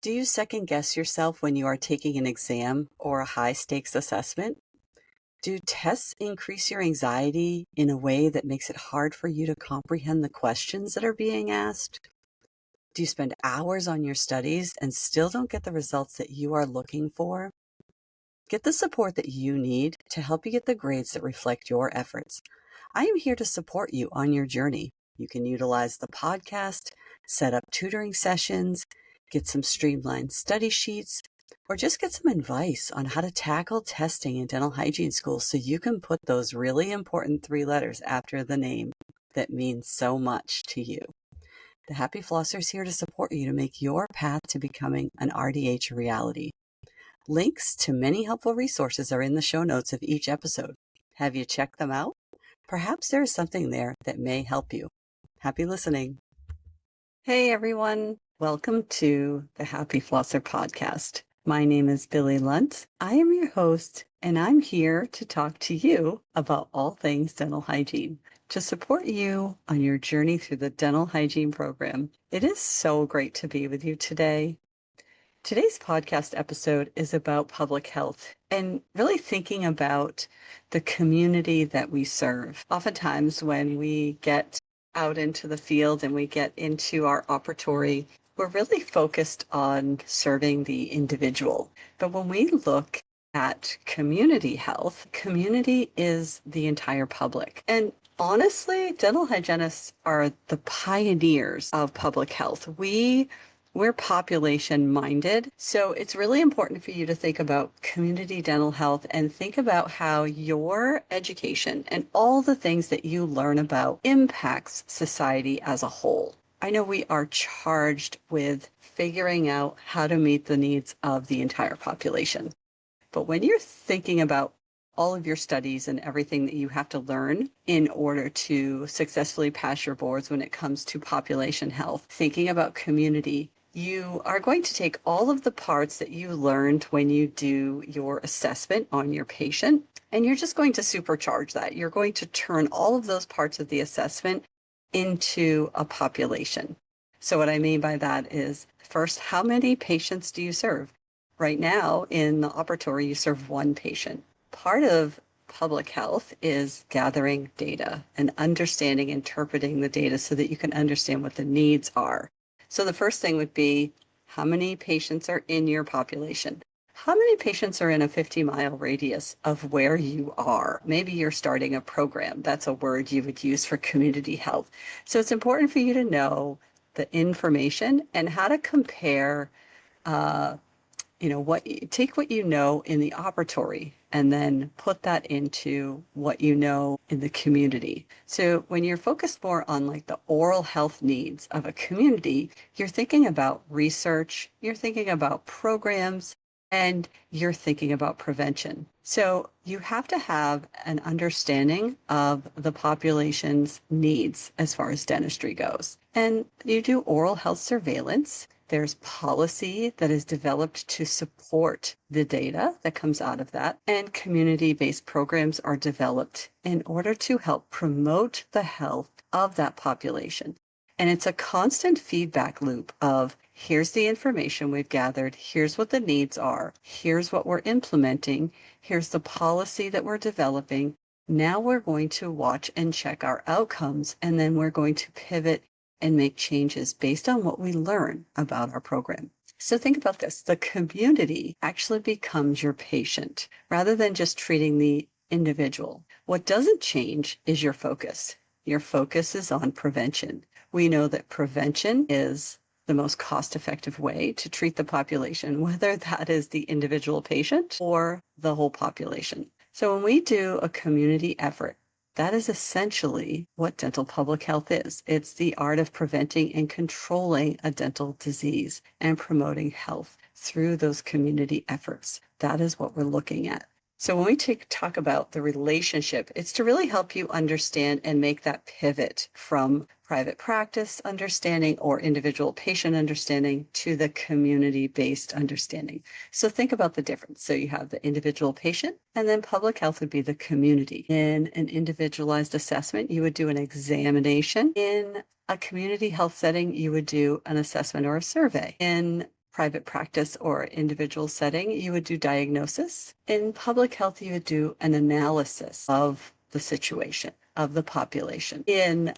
Do you second guess yourself when you are taking an exam or a high stakes assessment? Do tests increase your anxiety in a way that makes it hard for you to comprehend the questions that are being asked? Do you spend hours on your studies and still don't get the results that you are looking for? Get the support that you need to help you get the grades that reflect your efforts. I am here to support you on your journey. You can utilize the podcast, set up tutoring sessions, get some streamlined study sheets, or just get some advice on how to tackle testing in dental hygiene school so you can put those really important 3 letters after the name that means so much to you. The Happy Flosser is here to support you to make your path to becoming an RDH a reality. Links to many helpful resources are in the show notes of each episode. Have you checked them out? Perhaps there is something there that may help you. Happy listening. Hey everyone, welcome to the Happy Flosser podcast. My name is Billy Lunt. I am your host, and I'm here to talk to you about all things dental hygiene, to support you on your journey through the dental hygiene program. It is so great to be with you today. Today's podcast episode is about public health and really thinking about the community that we serve. Oftentimes when we get out into the field and we get into our opertory, we're really focused on serving the individual. But when we look at community health, community is the entire public. And honestly, dental hygienists are the pioneers of public health. We're population minded, so it's really important for you to think about community dental health and think about how your education and all the things that you learn about impacts society as a whole. I know we are charged with figuring out how to meet the needs of the entire population. But when you're thinking about all of your studies and everything that you have to learn in order to successfully pass your boards when it comes to population health, thinking about community, you are going to take all of the parts that you learned when you do your assessment on your patient, and you're just going to supercharge that. You're going to turn all of those parts of the assessment into a population. So what I mean by that is, first, how many patients do you serve? Right now, in the operatory, you serve 1 patient. Part of public health is gathering data and understanding, interpreting the data so that you can understand what the needs are. So the first thing would be, how many patients are in your population? How many patients are in a 50-mile radius of where you are? Maybe you're starting a program. That's a word you would use for community health. So it's important for you to know the information and how to compare take what you know in the operatory and then put that into what you know in the community. So when you're focused more on like the oral health needs of a community, you're thinking about research, you're thinking about programs, and you're thinking about prevention. So you have to have an understanding of the population's needs as far as dentistry goes. And you do oral health surveillance. There's policy that is developed to support the data that comes out of that, and community-based programs are developed in order to help promote the health of that population. And it's a constant feedback loop of, here's the information we've gathered, here's what the needs are, here's what we're implementing, here's the policy that we're developing. Now we're going to watch and check our outcomes, and then we're going to pivot and make changes based on what we learn about our program. So think about this. The community actually becomes your patient rather than just treating the individual. What doesn't change is your focus. Your focus is on prevention. We know that prevention is the most cost-effective way to treat the population, whether that is the individual patient or the whole population. So when we do a community effort, that is essentially what dental public health is. It's the art of preventing and controlling a dental disease and promoting health through those community efforts. That is what we're looking at. So when we talk about the relationship, it's to really help you understand and make that pivot from private practice understanding or individual patient understanding to the community-based understanding. So think about the difference. So you have the individual patient, and then public health would be the community. In an individualized assessment, you would do an examination. In a community health setting, you would do an assessment or a survey. In private practice or individual setting, you would do diagnosis. In public health, you would do an analysis of the situation, of the population. In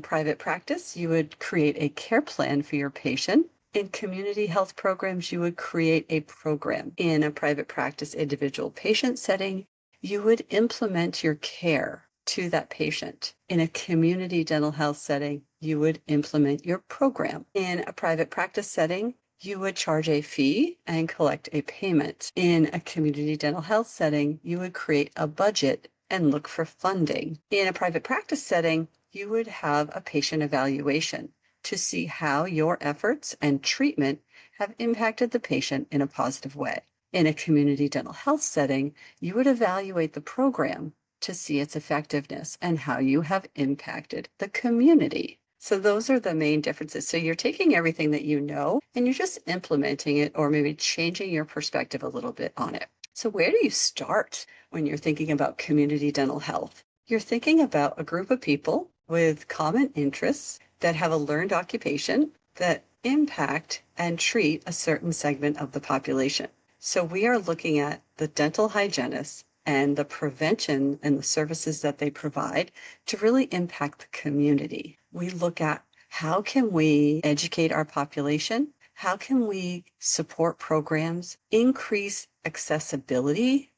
private practice, you would create a care plan for your patient. In community health programs, you would create a program. In a private practice individual patient setting, you would implement your care to that patient. In a community dental health setting, you would implement your program. In a private practice setting, you would charge a fee and collect a payment. In a community dental health setting, you would create a budget and look for funding. In a private practice setting, you would have a patient evaluation to see how your efforts and treatment have impacted the patient in a positive way. In a community dental health setting, you would evaluate the program to see its effectiveness and how you have impacted the community. So those are the main differences. So you're taking everything that you know and you're just implementing it or maybe changing your perspective a little bit on it. So where do you start when you're thinking about community dental health? You're thinking about a group of people with common interests that have a learned occupation that impact and treat a certain segment of the population. So we are looking at the dental hygienists and the prevention and the services that they provide to really impact the community. We look at how can we educate our population? How can we support programs, increase accessibility,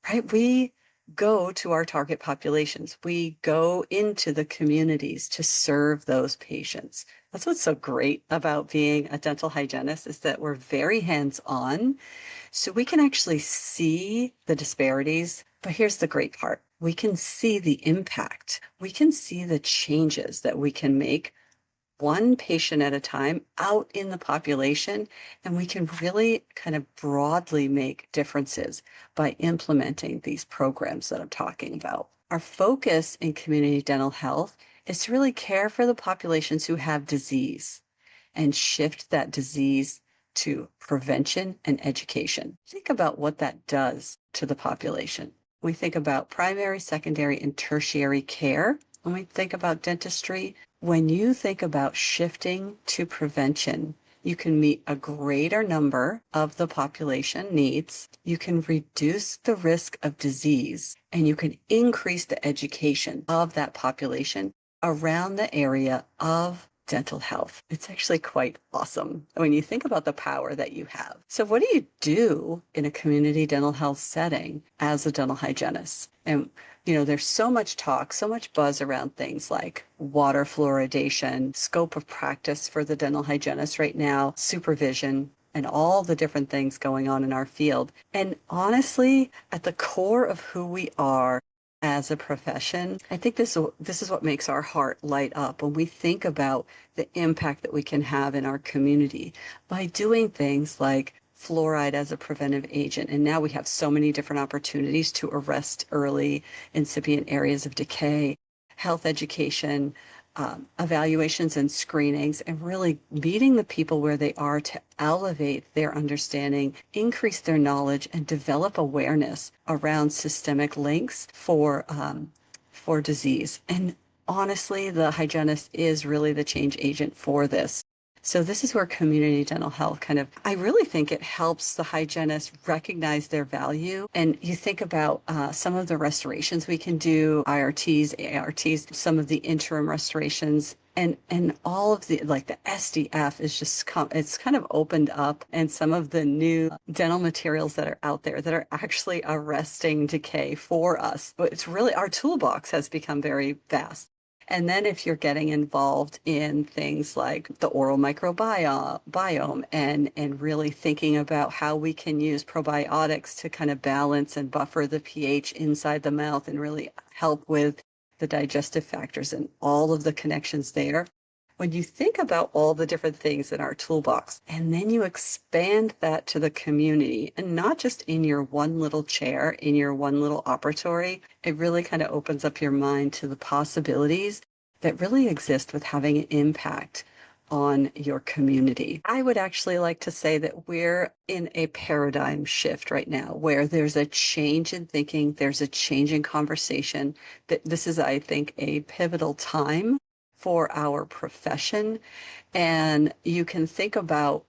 right? We go to our target populations. We go into the communities to serve those patients. That's what's so great about being a dental hygienist is that we're very hands-on. So we can actually see the disparities, but here's the great part. We can see the impact. We can see the changes that we can make one patient at a time out in the population, and we can really kind of broadly make differences by implementing these programs that I'm talking about. Our focus in community dental health is to really care for the populations who have disease and shift that disease to prevention and education. Think about what that does to the population. We think about primary, secondary, and tertiary care. When we think about dentistry, when you think about shifting to prevention, you can meet a greater number of the population needs. You can reduce the risk of disease, and you can increase the education of that population around the area of dental health. It's actually quite awesome when you think about the power that you have. So what do you do in a community dental health setting as a dental hygienist? And there's so much talk, so much buzz around things like water fluoridation, scope of practice for the dental hygienist right now, supervision, and all the different things going on in our field. And honestly, at the core of who we are as a profession, I think this is what makes our heart light up when we think about the impact that we can have in our community by doing things like fluoride as a preventive agent. And now we have so many different opportunities to arrest early incipient areas of decay, health education, evaluations and screenings, and really meeting the people where they are to elevate their understanding, increase their knowledge, and develop awareness around systemic links for disease. And honestly, the hygienist is really the change agent for this. So this is where community dental health I really think it helps the hygienist recognize their value. And you think about some of the restorations we can do, IRTs, ARTs, some of the interim restorations, and all of the, like the SDF is just, it's kind of opened up, and some of the new dental materials that are out there that are actually arresting decay for us. But it's really, our toolbox has become very vast. And then if you're getting involved in things like the oral microbiome and really thinking about how we can use probiotics to kind of balance and buffer the pH inside the mouth and really help with the digestive factors and all of the connections there. When you think about all the different things in our toolbox, and then you expand that to the community and not just in your one little chair, in your one little operatory, it really kind of opens up your mind to the possibilities that really exist with having an impact on your community. I would actually like to say that we're in a paradigm shift right now where there's a change in thinking, there's a change in conversation, that this is, I think, a pivotal time for our profession. And you can think about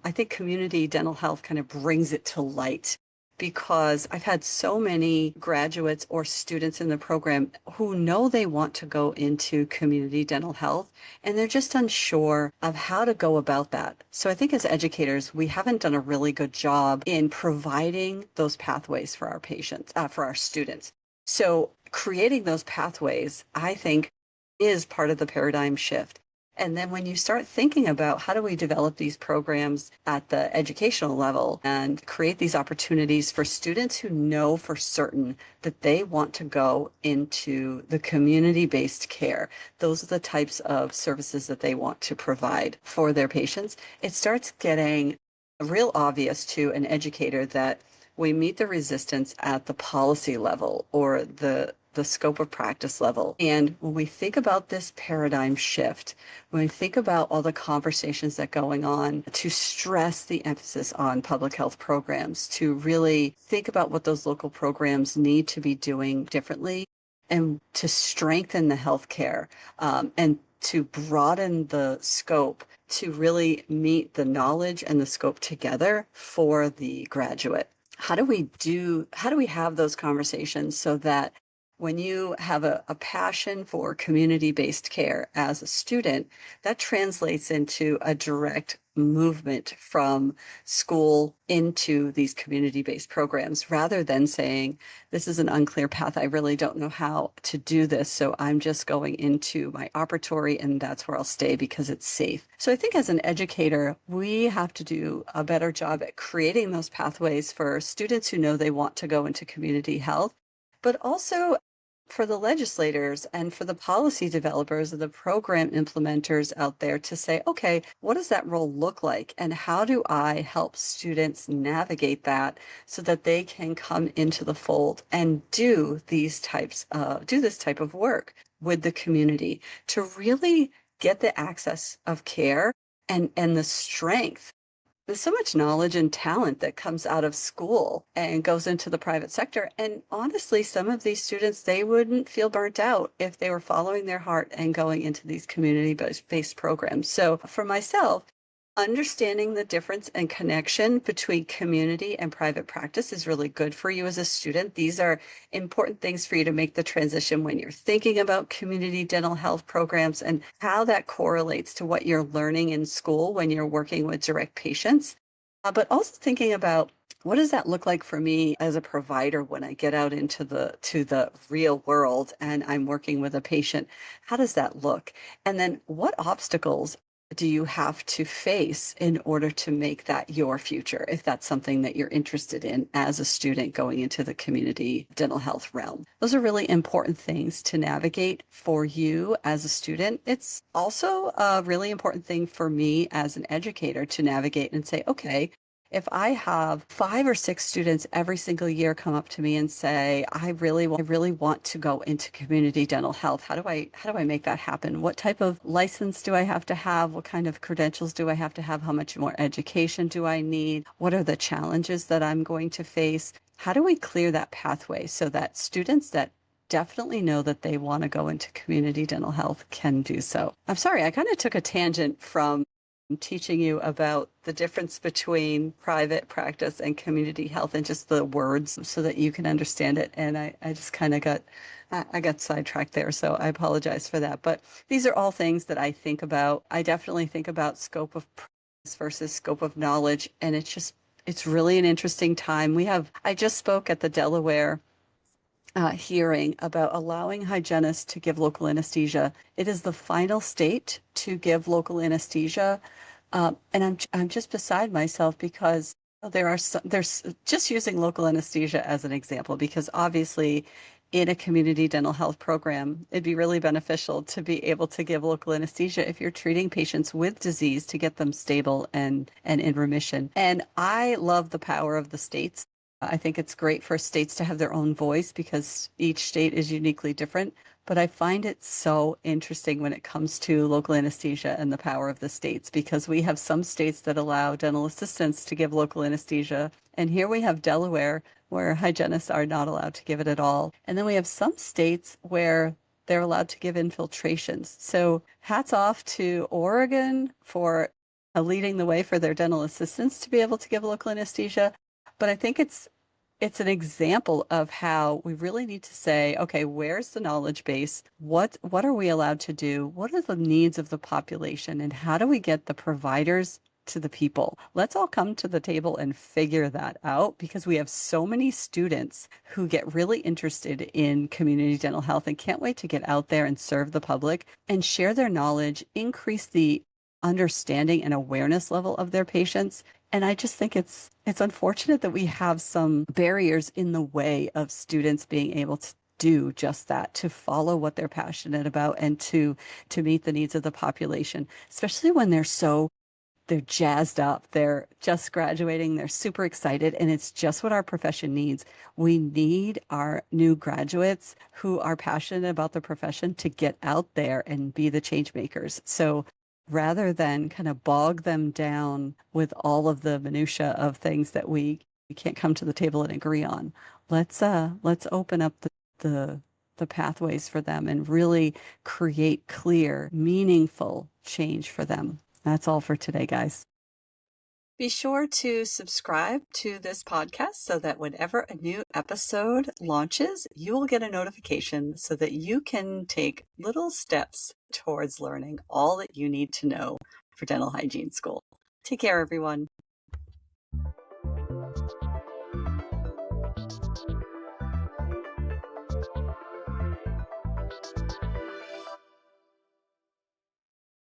I think community dental health kind of brings it to light because I've had so many graduates or students in the program who know they want to go into community dental health and they're just unsure of how to go about that. So I think as educators, we haven't done a really good job in providing those pathways for our patients, for our students. So creating those pathways, I think, is part of the paradigm shift. And then when you start thinking about how do we develop these programs at the educational level and create these opportunities for students who know for certain that they want to go into the community-based care, those are the types of services that they want to provide for their patients, it starts getting real obvious to an educator that we meet the resistance at the policy level or the scope of practice level. And when we think about this paradigm shift, when we think about all the conversations that are going on to stress the emphasis on public health programs, to really think about what those local programs need to be doing differently, and to strengthen the healthcare and to broaden the scope to really meet the knowledge and the scope together for the graduate. How do we have those conversations so that when you have a passion for community-based care as a student, that translates into a direct movement from school into these community-based programs rather than saying, this is an unclear path. I really don't know how to do this. So I'm just going into my operatory and that's where I'll stay because it's safe. So I think as an educator, we have to do a better job at creating those pathways for students who know they want to go into community health, but also for the legislators and for the policy developers and the program implementers out there to say, okay, what does that role look like? And how do I help students navigate that so that they can come into the fold and do this type of work with the community to really get the access of care and the strength. There's so much knowledge and talent that comes out of school and goes into the private sector. And honestly, some of these students, they wouldn't feel burnt out if they were following their heart and going into these community-based programs. So for myself, understanding the difference and connection between community and private practice is really good for you as a student. These are important things for you to make the transition when you're thinking about community dental health programs and how that correlates to what you're learning in school when you're working with direct patients. But also thinking about what does that look like for me as a provider when I get out into the real world and I'm working with a patient? How does that look? And then what obstacles do you have to face in order to make that your future, if that's something that you're interested in as a student going into the community dental health realm? Those are really important things to navigate for you as a student. It's also a really important thing for me as an educator to navigate and say, okay, if I have 5 or 6 students every single year come up to me and say, I really want to go into community dental health. How do I make that happen? What type of license do I have to have? What kind of credentials do I have to have? How much more education do I need? What are the challenges that I'm going to face? How do we clear that pathway so that students that definitely know that they want to go into community dental health can do so? I'm sorry, I kind of took a tangent from teaching you about the difference between private practice and community health and just the words so that you can understand it. And I just kind of I got sidetracked there. So I apologize for that. But these are all things that I think about. I definitely think about scope of practice versus scope of knowledge. And it's really an interesting time. I just spoke at the Delaware hearing about allowing hygienists to give local anesthesia. It is the final state to give local anesthesia. And I'm just beside myself because there's just using local anesthesia as an example, because obviously in a community dental health program, it'd be really beneficial to be able to give local anesthesia if you're treating patients with disease to get them stable and in remission. And I love the power of the states. I think it's great for states to have their own voice because each state is uniquely different. But I find it so interesting when it comes to local anesthesia and the power of the states, because we have some states that allow dental assistants to give local anesthesia. And here we have Delaware, where hygienists are not allowed to give it at all. And then we have some states where they're allowed to give infiltrations. So hats off to Oregon for leading the way for their dental assistants to be able to give local anesthesia. But I think it's an example of how we really need to say, okay, where's the knowledge base? What are we allowed to do? What are the needs of the population? And how do we get the providers to the people? Let's all come to the table and figure that out, because we have so many students who get really interested in community dental health and can't wait to get out there and serve the public and share their knowledge, increase the understanding and awareness level of their patients. And I just think it's unfortunate that we have some barriers in the way of students being able to do just that, to follow what they're passionate about and to meet the needs of the population, especially when they're jazzed up, they're just graduating, they're super excited, and it's just what our profession needs. We need our new graduates who are passionate about the profession to get out there and be the change makers. So rather than kind of bog them down with all of the minutia of things that we can't come to the table and agree on, let's open up the pathways for them and really create clear, meaningful change for them. That's all for today, guys. Be sure to subscribe to this podcast so that whenever a new episode launches, you will get a notification so that you can take little steps towards learning all that you need to know for dental hygiene school. Take care, everyone.